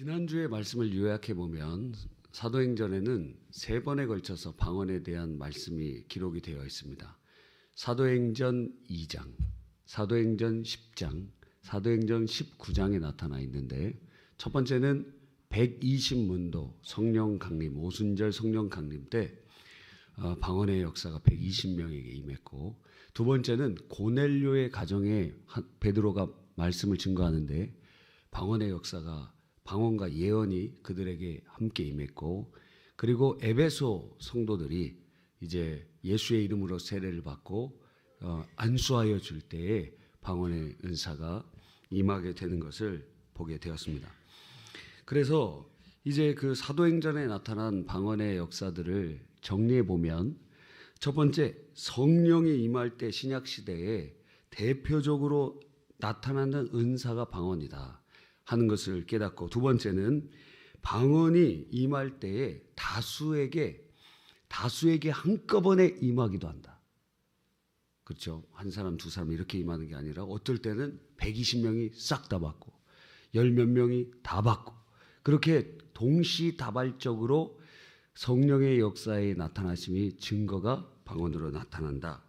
지난주의 말씀을 요약해 보면 사도행전에는 3번에 걸쳐서 방언에 대한 말씀이 기록이 되어 있습니다. 사도행전 2장, 사도행전 10장, 사도행전 19장에 나타나 있는데, 첫 번째는 120문도 성령 강림, 오순절 성령 강림 때 방언의 역사가 120명에게 임했고, 두 번째는 고넬료의 가정에 베드로가 말씀을 증거하는데 방언의 역사가, 방언과 예언이 그들에게 함께 임했고, 그리고 에베소 성도들이 이제 예수의 이름으로 세례를 받고 안수하여 줄 때에 방언의 은사가 임하게 되는 것을 보게 되었습니다. 그래서 이제 그 사도행전에 나타난 방언의 역사들을 정리해 보면, 첫 번째, 성령이 임할 때 신약 시대에 대표적으로 나타나는 은사가 방언이다 하는 것을 깨닫고, 두 번째는 방언이 임할 때에 다수에게 한꺼번에 임하기도 한다. 그렇죠? 한 사람, 두 사람 이렇게 임하는 게 아니라 어떨 때는 120명이 싹 다 받고 10몇 명이 다 받고, 그렇게 동시다발적으로 성령의 역사의 나타나심이 증거가 방언으로 나타난다.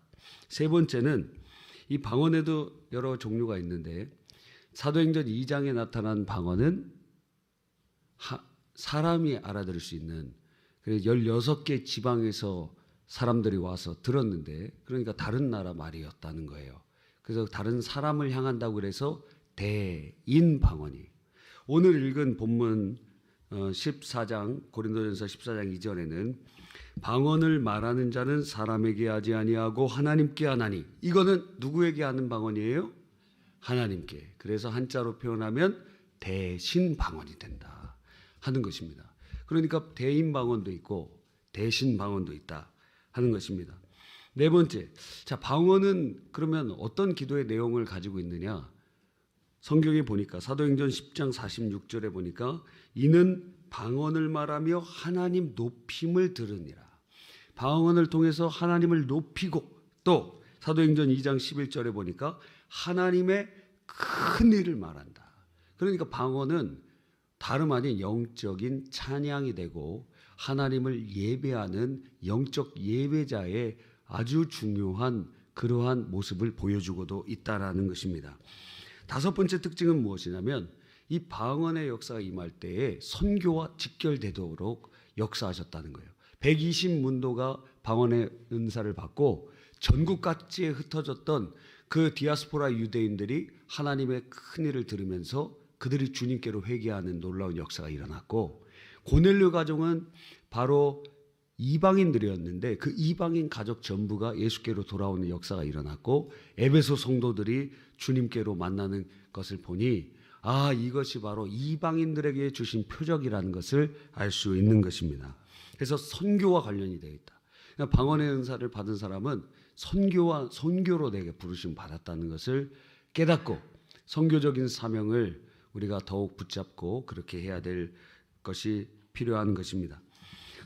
세 번째는 이 방언에도 여러 종류가 있는데, 사도행전 2장에 나타난 방언은 사람이 알아들을 수 있는, 16개 지방에서 사람들이 와서 들었는데, 그러니까 다른 나라 말이었다는 거예요. 그래서 다른 사람을 향한다고 그래서 대인 방언이, 오늘 읽은 본문 14장, 고린도전서 14장 이전에는 방언을 말하는 자는 사람에게 하지 아니하고 하나님께 하나니, 이거는 누구에게 하는 방언이에요? 하나님께. 그래서 한자로 표현하면 대신 방언이 된다 하는 것입니다. 그러니까 대인 방언도 있고 대신 방언도 있다 하는 것입니다. 네 번째, 자, 방언은 그러면 어떤 기도의 내용을 가지고 있느냐? 성경에 보니까 사도행전 10장 46절에 보니까 이는 방언을 말하며 하나님 높임을 들으니라. 방언을 통해서 하나님을 높이고, 또 사도행전 2장 11절에 보니까 하나님의 큰 일을 말한다. 그러니까 방언은 다름 아닌 영적인 찬양이 되고 하나님을 예배하는 영적 예배자의 아주 중요한 그러한 모습을 보여주고도 있다라는 것입니다. 다섯 번째 특징은 무엇이냐면, 이 방언의 역사가 임할 때에 선교와 직결되도록 역사하셨다는 거예요. 120문도가 방언의 은사를 받고 전국 각지에 흩어졌던 그 디아스포라 유대인들이 하나님의 큰 일을 들으면서 그들이 주님께로 회개하는 놀라운 역사가 일어났고, 고넬료 가정은 바로 이방인들이었는데 그 이방인 가족 전부가 예수께로 돌아오는 역사가 일어났고, 에베소 성도들이 주님께로 만나는 것을 보니, 아, 이것이 바로 이방인들에게 주신 표적이라는 것을 알 수 있는 것입니다. 그래서 선교와 관련이 되어 있다. 그러니까 방언의 은사를 받은 사람은 선교로 내게 부르심 받았다는 것을 깨닫고, 선교적인 사명을 우리가 더욱 붙잡고 그렇게 해야 될 것이 필요한 것입니다.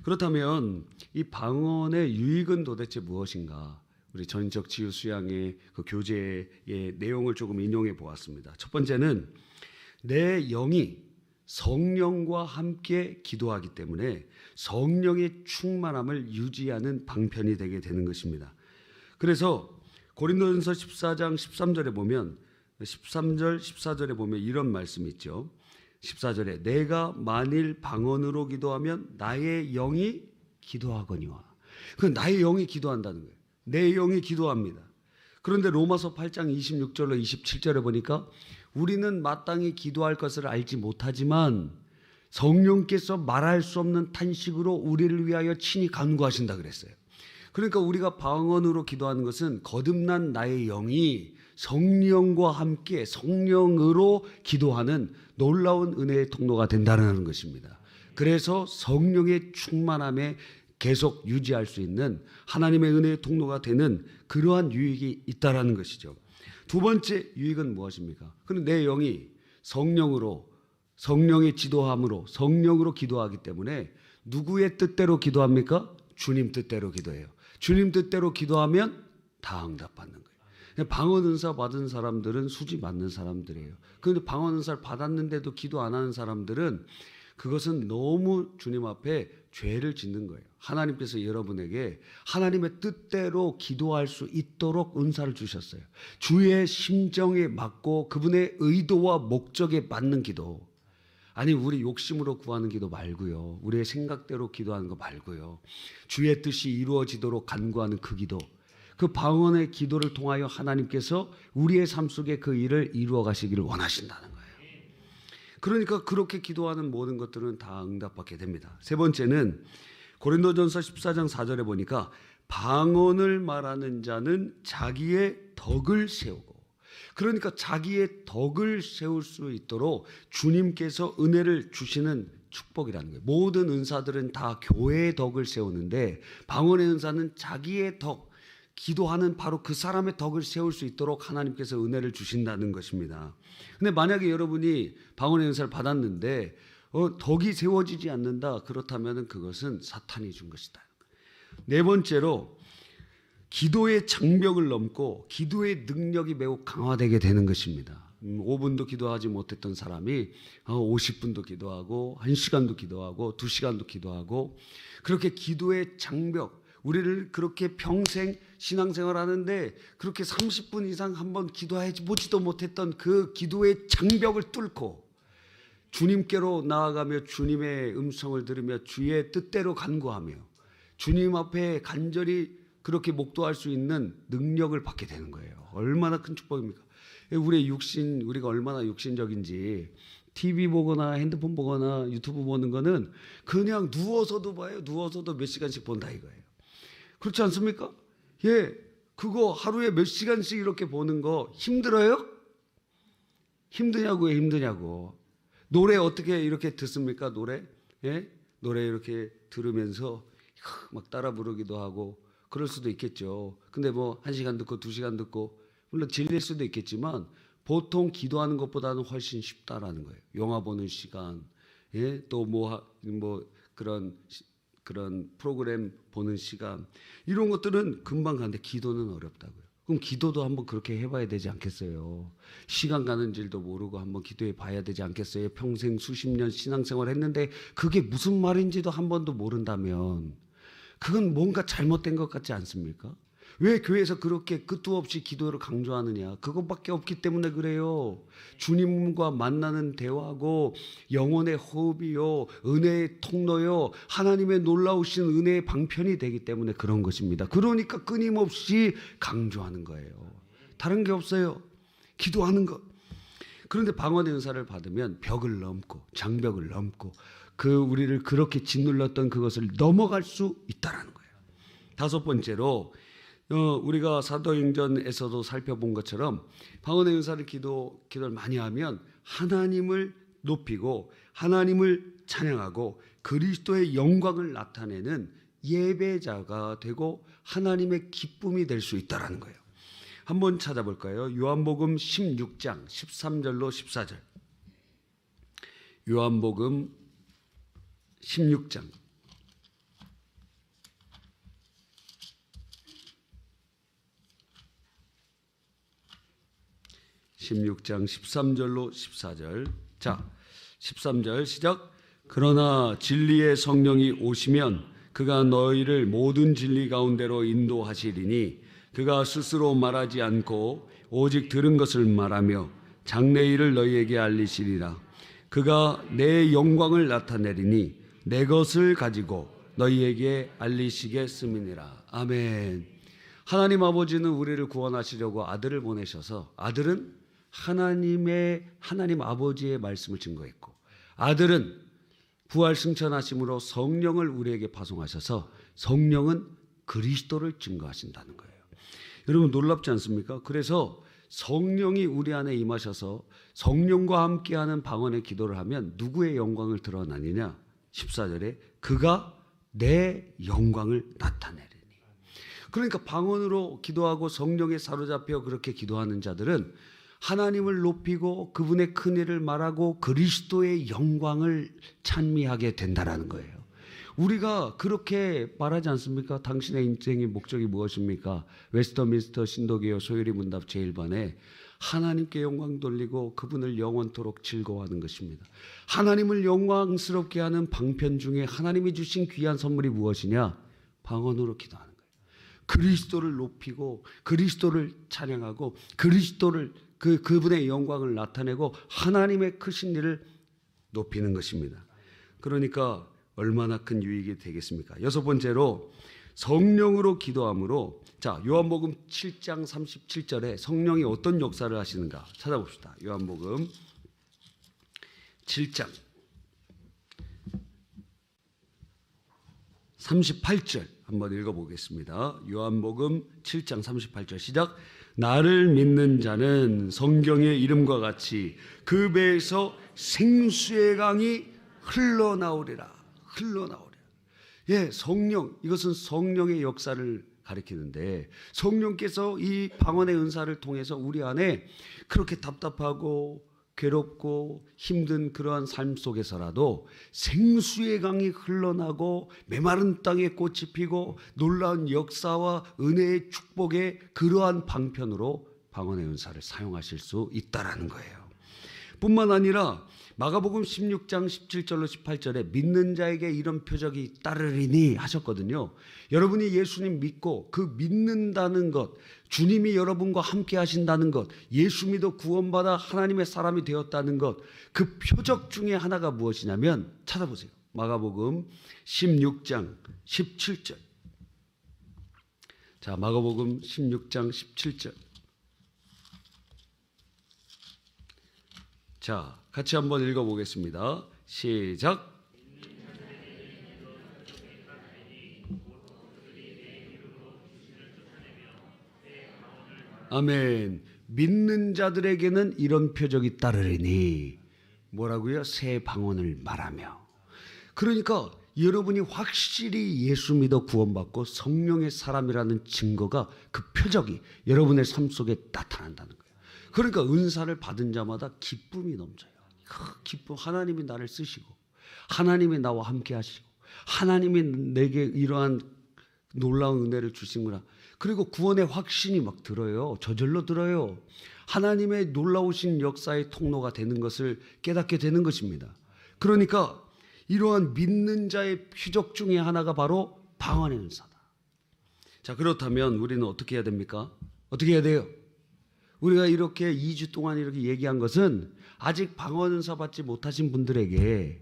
그렇다면 이 방언의 유익은 도대체 무엇인가? 우리 전적 치유 수양의 그 교재의 내용을 조금 인용해 보았습니다. 첫 번째는 내 영이 성령과 함께 기도하기 때문에 성령의 충만함을 유지하는 방편이 되게 되는 것입니다. 그래서 고린도전서 14장 13절에 보면, 13절 14절에 보면 이런 말씀이 있죠. 14절에 내가 만일 방언으로 기도하면 나의 영이 기도하거니와. 그 나의 영이 기도한다는 거예요. 내 영이 기도합니다. 그런데 로마서 8장 26절로 27절에 보니까 우리는 마땅히 기도할 것을 알지 못하지만 성령께서 말할 수 없는 탄식으로 우리를 위하여 친히 간구하신다 그랬어요. 그러니까 우리가 방언으로 기도하는 것은 거듭난 나의 영이 성령과 함께 성령으로 기도하는 놀라운 은혜의 통로가 된다는 것입니다. 그래서 성령의 충만함에 계속 유지할 수 있는 하나님의 은혜의 통로가 되는 그러한 유익이 있다라는 것이죠. 두 번째 유익은 무엇입니까? 그럼 내 영이 성령의 지도함으로 성령으로 기도하기 때문에 누구의 뜻대로 기도합니까? 주님 뜻대로 기도해요. 주님 뜻대로 기도하면 다 응답받는 거예요. 방언 은사 받은 사람들은 수지 맞는 사람들이에요. 그런데 방언 은사를 받았는데도 기도 안 하는 사람들은 그것은 너무 주님 앞에 죄를 짓는 거예요. 하나님께서 여러분에게 하나님의 뜻대로 기도할 수 있도록 은사를 주셨어요. 주의 심정에 맞고 그분의 의도와 목적에 맞는 기도. 아니 우리 욕심으로 구하는 기도 말고요. 우리의 생각대로 기도하는 거 말고요. 주의 뜻이 이루어지도록 간구하는 그 기도. 그 방언의 기도를 통하여 하나님께서 우리의 삶 속에 그 일을 이루어 가시기를 원하신다는 거예요. 그러니까 그렇게 기도하는 모든 것들은 다 응답받게 됩니다. 세 번째는 고린도전서 14장 4절에 보니까 방언을 말하는 자는 자기의 덕을 세우고, 그러니까 자기의 덕을 세울 수 있도록 주님께서 은혜를 주시는 축복이라는 거예요. 모든 은사들은 다 교회의 덕을 세우는데 방언의 은사는 자기의 덕, 기도하는 바로 그 사람의 덕을 세울 수 있도록 하나님께서 은혜를 주신다는 것입니다. 근데 만약에 여러분이 방언의 은사를 받았는데 덕이 세워지지 않는다, 그렇다면 그것은 사탄이 준 것이다. 네 번째로 기도의 장벽을 넘고 기도의 능력이 매우 강화되게 되는 것입니다. 5분도 기도하지 못했던 사람이 50분도 기도하고 1시간도 기도하고 2시간도 기도하고, 그렇게 기도의 장벽, 우리를 그렇게 평생 신앙생활 하는데 그렇게 30분 이상 한번 기도하지 보지도 못했던 그 기도의 장벽을 뚫고 주님께로 나아가며 주님의 음성을 들으며 주의 뜻대로 간구하며 주님 앞에 간절히 그렇게 목도할 수 있는 능력을 받게 되는 거예요. 얼마나 큰 축복입니까? 우리의 육신, 우리가 얼마나 육신적인지 TV 보거나 핸드폰 보거나 유튜브 보는 거는 그냥 누워서도 봐요. 누워서도 몇 시간씩 본다 이거예요. 그렇지 않습니까? 예, 그거 하루에 몇 시간씩 이렇게 보는 거 힘들어요? 힘드냐고요, 힘드냐고. 노래 어떻게 이렇게 듣습니까? 노래? 예? 노래 이렇게 들으면서 막 따라 부르기도 하고 그럴 수도 있겠죠. 근데 뭐 1시간 듣고 2시간 듣고 물론 질릴 수도 있겠지만 보통 기도하는 것보다는 훨씬 쉽다라는 거예요. 영화 보는 시간, 예? 또 뭐 그런 프로그램 보는 시간, 이런 것들은 금방 가는데 기도는 어렵다고요. 그럼 기도도 한번 그렇게 해봐야 되지 않겠어요? 시간 가는 줄도 모르고 한번 기도해 봐야 되지 않겠어요? 평생 수십 년 신앙생활 했는데 그게 무슨 말인지도 한 번도 모른다면 그건 뭔가 잘못된 것 같지 않습니까? 왜 교회에서 그렇게 끝도 없이 기도를 강조하느냐? 그것밖에 없기 때문에 그래요. 주님과 만나는 대화고 영혼의 호흡이요, 은혜의 통로요, 하나님의 놀라우신 은혜의 방편이 되기 때문에 그런 것입니다. 그러니까 끊임없이 강조하는 거예요. 다른 게 없어요. 기도하는 것. 그런데 방언의 은사를 받으면 벽을 넘고 장벽을 넘고 그 우리를 그렇게 짓눌렀던 그것을 넘어갈 수 있다라는 거예요. 다섯 번째로 우리가 사도행전에서도 살펴본 것처럼 방언의 은사를 기도를 많이 하면 하나님을 높이고 하나님을 찬양하고 그리스도의 영광을 나타내는 예배자가 되고 하나님의 기쁨이 될 수 있다라는 거예요. 한번 찾아볼까요? 요한복음 16장 13절로 14절. 요한복음 16장 13절로 14절. 자, 13절 시작. 그러나 진리의 성령이 오시면 그가 너희를 모든 진리 가운데로 인도하시리니 그가 스스로 말하지 않고 오직 들은 것을 말하며 장래일을 너희에게 알리시리라. 그가 내 영광을 나타내리니 내 것을 가지고 너희에게 알리시겠음이니라. 아멘. 하나님 아버지는 우리를 구원하시려고 아들을 보내셔서, 아들은 하나님 아버지의 말씀을 증거했고, 아들은 부활 승천하심으로 성령을 우리에게 파송하셔서 성령은 그리스도를 증거하신다는 거예요. 여러분 놀랍지 않습니까? 그래서 성령이 우리 안에 임하셔서 성령과 함께하는 방언의 기도를 하면 누구의 영광을 드러나느냐? 14절에 그가 내 영광을 나타내리니. 그러니까 방언으로 기도하고 성령에 사로잡혀 그렇게 기도하는 자들은 하나님을 높이고 그분의 큰 일을 말하고 그리스도의 영광을 찬미하게 된다라는 거예요. 우리가 그렇게 말하지 않습니까? 당신의 인생의 목적이 무엇입니까? 웨스터민스터 신도교회 소요리 문답 제1반에 하나님께 영광 돌리고 그분을 영원토록 즐거워하는 것입니다. 하나님을 영광스럽게 하는 방편 중에 하나님이 주신 귀한 선물이 무엇이냐? 방언으로 기도하는 거예요. 그리스도를 높이고 그리스도를 찬양하고 그리스도를 그분의 영광을 나타내고 하나님의 크신 일을 높이는 것입니다. 그러니까 얼마나 큰 유익이 되겠습니까? 여섯 번째로 성령으로 기도함으로, 자, 요한복음 7장 37절에 성령이 어떤 역사를 하시는가 찾아봅시다. 요한복음 7장 38절 한번 읽어보겠습니다. 요한복음 7장 38절 시작. 나를 믿는 자는 성경의 이름과 같이 그 배에서 생수의 강이 흘러나오리라. 흘러나오리라. 예, 성령, 이것은 성령의 역사를 가리키는데, 성령께서 이 방언의 은사를 통해서 우리 안에 그렇게 답답하고 괴롭고 힘든 그러한 삶 속에서라도 생수의 강이 흘러나고 메마른 땅에 꽃이 피고 놀라운 역사와 은혜의 축복의 그러한 방편으로 방언의 은사를 사용하실 수 있다라는 거예요. 뿐만 아니라 마가복음 16장 17절로 18절에 믿는 자에게 이런 표적이 따르리니 하셨거든요. 여러분이 예수님 믿고 그 믿는다는 것, 주님이 여러분과 함께 하신다는 것, 예수 믿어 구원받아 하나님의 사람이 되었다는 것, 그 표적 중에 하나가 무엇이냐면 찾아보세요. 마가복음 16장 17절. 자, 마가복음 16장 17절. 자, 같이 한번 읽어보겠습니다. 시작. 아멘. 믿는 자들에게는 이런 표적이 따르리니 뭐라고요? 새 방언을 말하며. 그러니까 여러분이 확실히 예수 믿어 구원받고 성령의 사람이라는 증거가, 그 표적이 여러분의 삶 속에 나타난다는 거예요. 그러니까 은사를 받은 자마다 기쁨이 넘쳐요. 기쁨, 하나님이 나를 쓰시고 하나님이 나와 함께 하시고 하나님이 내게 이러한 놀라운 은혜를 주시구나. 그리고 구원의 확신이 막 들어요. 저절로 들어요. 하나님의 놀라우신 역사의 통로가 되는 것을 깨닫게 되는 것입니다. 그러니까 이러한 믿는 자의 표적 중에 하나가 바로 방언의 은사다. 자, 그렇다면 우리는 어떻게 해야 됩니까? 어떻게 해야 돼요? 우리가 이렇게 2주 동안 이렇게 얘기한 것은 아직 방언 은사 받지 못하신 분들에게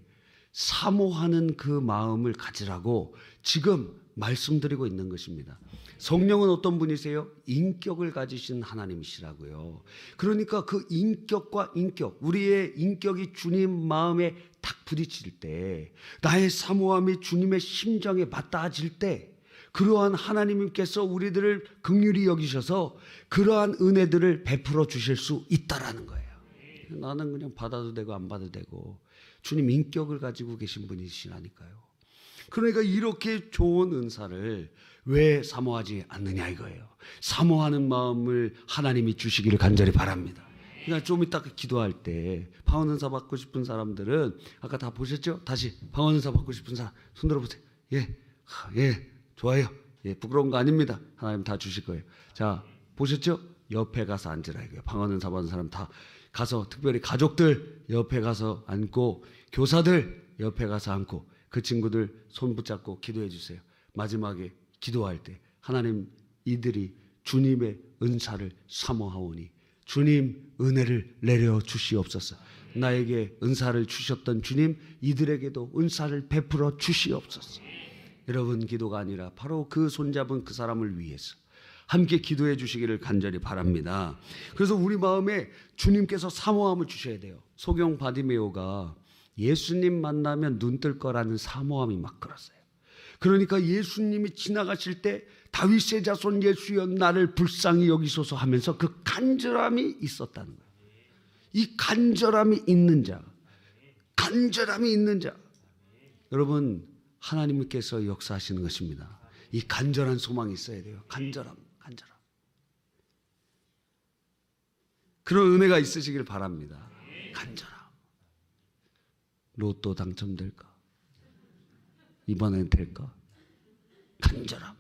사모하는 그 마음을 가지라고 지금 말씀드리고 있는 것입니다. 성령은 어떤 분이세요? 인격을 가지신 하나님이시라고요. 그러니까 그 인격과 인격, 우리의 인격이 주님 마음에 탁 부딪힐 때, 나의 사모함이 주님의 심정에 맞닿아질 때, 그러한 하나님께서 우리들을 긍휼히 여기셔서 그러한 은혜들을 베풀어 주실 수 있다라는 거예요. 나는 그냥 받아도 되고 안 받아도 되고, 주님 인격을 가지고 계신 분이시라니까요. 그러니까 이렇게 좋은 은사를 왜 사모하지 않느냐 이거예요. 사모하는 마음을 하나님이 주시기를 간절히 바랍니다. 그러니까 좀 이따 기도할 때 방언 은사 받고 싶은 사람들은 아까 다 보셨죠? 다시 방언 은사 받고 싶은 사람 손 들어보세요. 예, 좋아요. 예, 부끄러운 거 아닙니다. 하나님 다 주실 거예요. 자, 보셨죠? 옆에 가서 앉으라 이거예요. 방언 은사 받은 사람 다 가서, 특별히 가족들 옆에 가서 앉고, 교사들 옆에 가서 앉고, 그 친구들 손 붙잡고 기도해 주세요. 마지막에 기도할 때 하나님, 이들이 주님의 은사를 사모하오니 주님 은혜를 내려 주시옵소서. 나에게 은사를 주셨던 주님, 이들에게도 은사를 베풀어 주시옵소서. 여러분 기도가 아니라 바로 그 손잡은 그 사람을 위해서 함께 기도해 주시기를 간절히 바랍니다. 그래서 우리 마음에 주님께서 사모함을 주셔야 돼요. 소경 바디메오가 예수님 만나면 눈 뜰 거라는 사모함이 막 그랬어요. 그러니까 예수님이 지나가실 때 다윗의 자손 예수여 나를 불쌍히 여기소서 하면서 그 간절함이 있었다는 거예요. 이 간절함이 있는 자, 간절함이 있는 자, 여러분 하나님께서 역사하시는 것입니다. 이 간절한 소망이 있어야 돼요. 간절함. 그런 은혜가 있으시길 바랍니다. 간절함. 로또 당첨될까? 이번엔 될까? 간절함.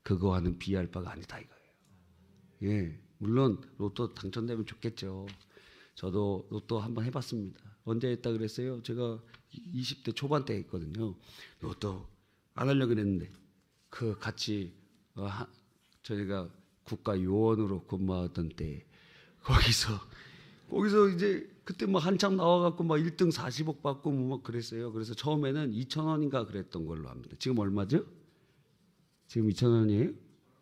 그거와는 비할 바가 아니다 이거예요. 예, 물론 로또 당첨되면 좋겠죠. 저도 로또 한번 해봤습니다. 언제 했다 그랬어요? 제가 20대 초반 때 했거든요. 로또 안 하려고 그랬는데 그 같이 저희가 국가 요원으로 근무하던 때 거기서 이제 그때 뭐 한참 나와갖고 막 1등 40억 받고 뭐 그랬어요. 그래서 처음에는 2,000원인가 그랬던 걸로 합니다. 지금 얼마죠? 지금 2,000원이에요?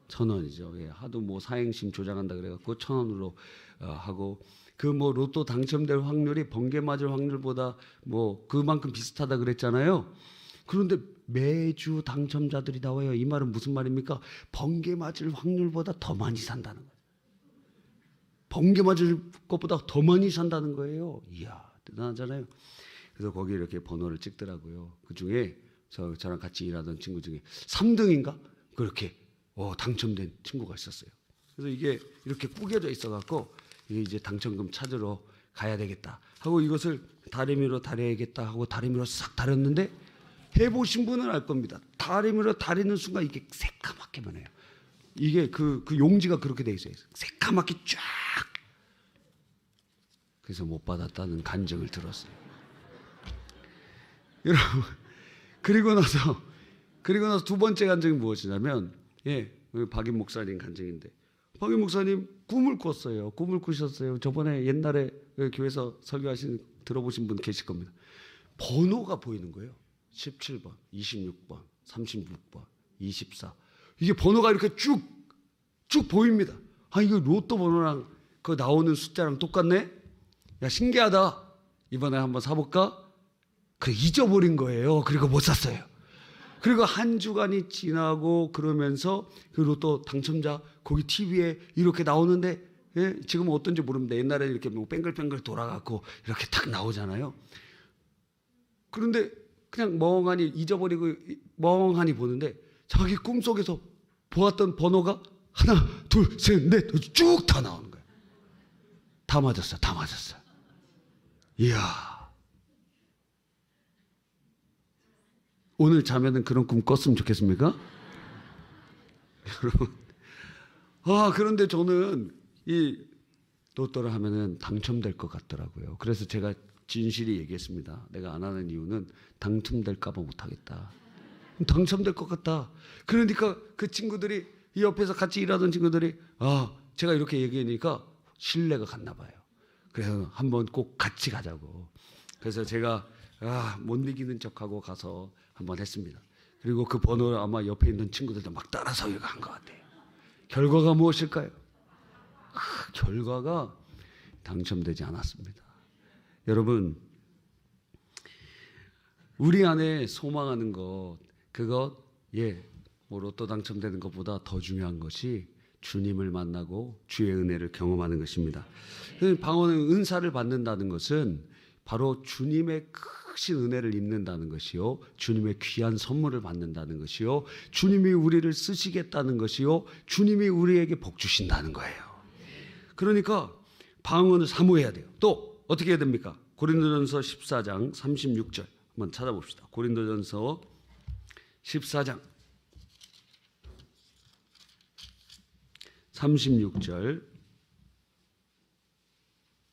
1,000원이죠. 예, 하도 뭐 사행심 조장한다 그래갖고 1,000원으로 하고 그 뭐 로또 당첨될 확률이 번개 맞을 확률보다 뭐 그만큼 비슷하다 그랬잖아요. 그런데 매주 당첨자들이 나와요. 이 말은 무슨 말입니까? 번개 맞을 확률보다 더 많이 산다는 거예요. 번개 맞을 것보다 더 많이 산다는 거예요. 이야, 대단하잖아요. 그래서 거기 이렇게 번호를 찍더라고요. 그 중에 저랑 같이 일하던 친구 중에 3등인가? 그렇게 당첨된 친구가 있었어요. 그래서 이게 이렇게 구겨져 있어갖고 이게 이제 당첨금 찾으러 가야 되겠다 하고 이것을 다리미로 다려야겠다 하고 다리미로 싹 다렸는데 해보신 분은 알 겁니다. 다리미로 다리는 순간 이게 새까맣게 변해요. 이게 그 용지가 그렇게 돼 있어요. 새까맣게 쫙. 그래서 못 받았다는 간증을 들었어요. 여러분, 그리고 나서 두 번째 간증이 무엇이냐면, 박임 목사님 간증인데, 박임 목사님 꿈을 꿨어요. 꿈을 꾸셨어요. 저번에 옛날에 교회에서 설교하신 들어보신 분 계실 겁니다. 번호가 보이는 거예요. 17번, 26번, 36번, 24. 이게 번호가 이렇게 쭉 보입니다. 이거 로또 번호랑 그 나오는 숫자랑 똑같네? 야, 신기하다. 이번에 한번 사볼까? 그래, 잊어버린 거예요. 그리고 못 샀어요. 그리고 한 주간이 지나고 그러면서 그 로또 당첨자 거기 TV에 이렇게 나오는데, 지금은 어떤지 모릅니다. 옛날에 이렇게 뭐 뺑글뺑글 돌아가고 이렇게 탁 나오잖아요. 그런데 그냥 멍하니 잊어버리고 멍하니 보는데 자기 꿈속에서 보았던 번호가 하나, 둘, 셋, 넷 쭉 다 나오는 거예요. 다 맞았어요. 다 맞았어요. 이야. 오늘 자면은 그런 꿈 꿨으면 좋겠습니까? 여러분. 그런데 저는 이 로또를 하면은 당첨될 것 같더라고요. 그래서 제가 진실이 얘기했습니다. 내가 안 하는 이유는 당첨될까봐 못하겠다. 당첨될 것 같다. 그러니까 그 친구들이 이 옆에서 같이 일하던 친구들이 제가 이렇게 얘기하니까 신뢰가 갔나 봐요. 그래서 한번 꼭 같이 가자고. 그래서 제가 못 이기는 척하고 가서 한번 했습니다. 그리고 그 번호를 아마 옆에 있는 친구들도 막 따라서 한 것 같아요. 결과가 무엇일까요? 결과가 당첨되지 않았습니다. 여러분, 우리 안에 소망하는 것, 뭐 로또 당첨되는 것보다 더 중요한 것이 주님을 만나고 주의 은혜를 경험하는 것입니다. 방언은 은사를 받는다는 것은 바로 주님의 크신 은혜를 입는다는 것이요, 주님의 귀한 선물을 받는다는 것이요, 주님이 우리를 쓰시겠다는 것이요, 주님이 우리에게 복 주신다는 거예요. 그러니까 방언을 사모해야 돼요. 또 어떻게 해야 됩니까? 고린도전서 14장 36절 한번 찾아봅시다. 고린도전서 14장 36절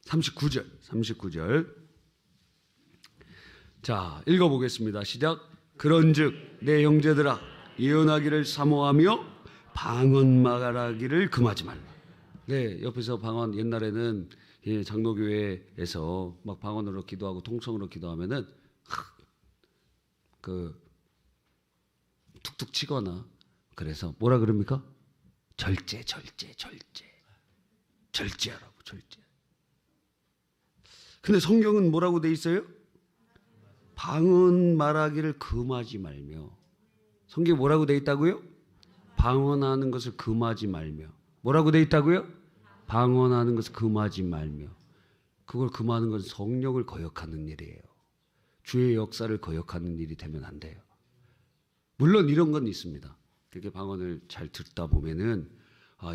39절 자, 읽어보겠습니다. 시작. 그런즉 내 형제들아, 예언하기를 사모하며 방언 말하기를 금하지 말라. 네, 옆에서 방언, 옛날에는 장로교회에서 막 방언으로 기도하고 통성으로 기도하면은 툭툭 치거나 그래서 뭐라 그럽니까? 절제하라고, 절제. 근데 성경은 뭐라고 돼 있어요? 방언 말하기를 금하지 말며. 성경에 뭐라고 돼 있다고요? 방언하는 것을 금하지 말며. 뭐라고 돼 있다고요? 방언하는 것을 금하지 말며. 그걸 금하는 것은 성령을 거역하는 일이에요. 주의 역사를 거역하는 일이 되면 안 돼요. 물론 이런 건 있습니다. 그렇게 방언을 잘 듣다 보면은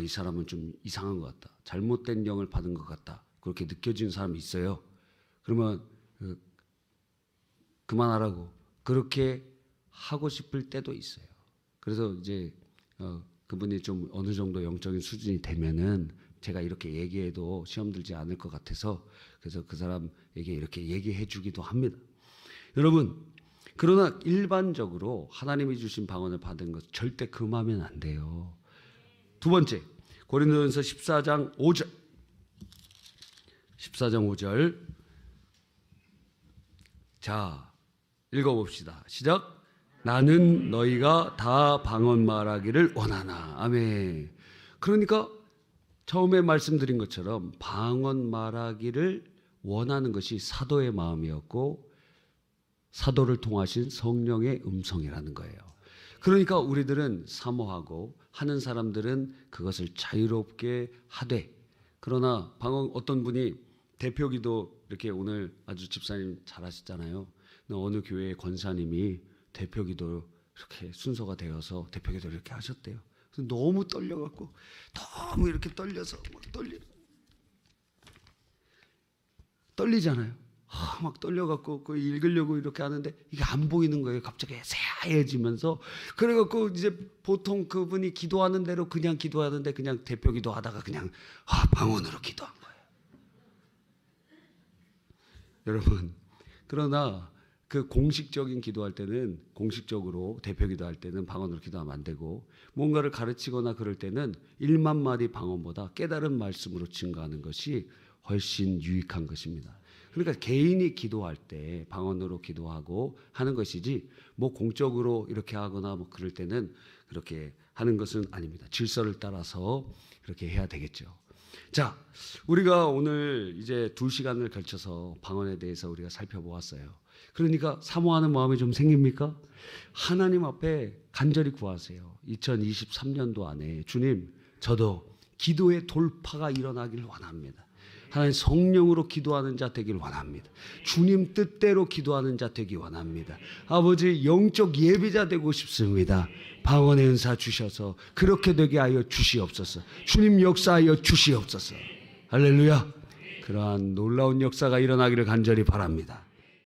이 사람은 좀 이상한 것 같다, 잘못된 영을 받은 것 같다, 그렇게 느껴지는 사람이 있어요. 그러면 그만하라고, 그렇게 하고 싶을 때도 있어요. 그래서 이제 그분이 좀 어느 정도 영적인 수준이 되면은 제가 이렇게 얘기해도 시험 들지 않을 것 같아서 그래서 그 사람에게 이렇게 얘기해 주기도 합니다. 여러분, 그러나 일반적으로 하나님이 주신 방언을 받은 것 절대 금하면 안 돼요. 두 번째, 고린도전서 14장 5절. 14장 5절. 자, 읽어봅시다. 시작. 나는 너희가 다 방언 말하기를 원하나. 아멘. 그러니까 처음에 말씀드린 것처럼 방언 말하기를 원하는 것이 사도의 마음이었고 사도를 통하신 성령의 음성이라는 거예요. 그러니까 우리들은 사모하고 하는 사람들은 그것을 자유롭게 하되, 그러나 방언 어떤 분이 대표기도 이렇게 오늘 아주 집사님 잘하시잖아요. 어느 교회의 권사님이 대표기도 이렇게 순서가 되어서 대표기도 이렇게 하셨대요. 그래서 너무 떨려갖고 너무 이렇게 떨려서 떨리잖아요. 막 떨려갖고 그 읽으려고 이렇게 하는데 이게 안 보이는 거예요. 갑자기 새하얘지면서. 그래갖고 이제 보통 그분이 기도하는 대로 그냥 기도하는데 그냥 대표 기도하다가 그냥 방언으로 기도한 거예요. 여러분, 그러나 그 공식적인 기도할 때는 공식적으로 대표 기도할 때는 방언으로 기도하면 안 되고 뭔가를 가르치거나 그럴 때는 1만 마디 방언보다 깨달은 말씀으로 증거하는 것이 훨씬 유익한 것입니다. 그러니까 개인이 기도할 때 방언으로 기도하고 하는 것이지 뭐 공적으로 이렇게 하거나 뭐 그럴 때는 그렇게 하는 것은 아닙니다. 질서를 따라서 그렇게 해야 되겠죠. 자, 우리가 오늘 이제 2시간을 걸쳐서 방언에 대해서 우리가 살펴보았어요. 그러니까 사모하는 마음이 좀 생깁니까? 하나님 앞에 간절히 구하세요. 2023년도 안에 주님, 저도 기도의 돌파가 일어나길 원합니다. 하나님 성령으로 기도하는 자 되길 원합니다. 주님 뜻대로 기도하는 자 되기 원합니다. 아버지 영적 예비자 되고 싶습니다. 방언의 은사 주셔서 그렇게 되게 하여 주시옵소서. 주님 역사하여 주시옵소서. 할렐루야. 그러한 놀라운 역사가 일어나기를 간절히 바랍니다.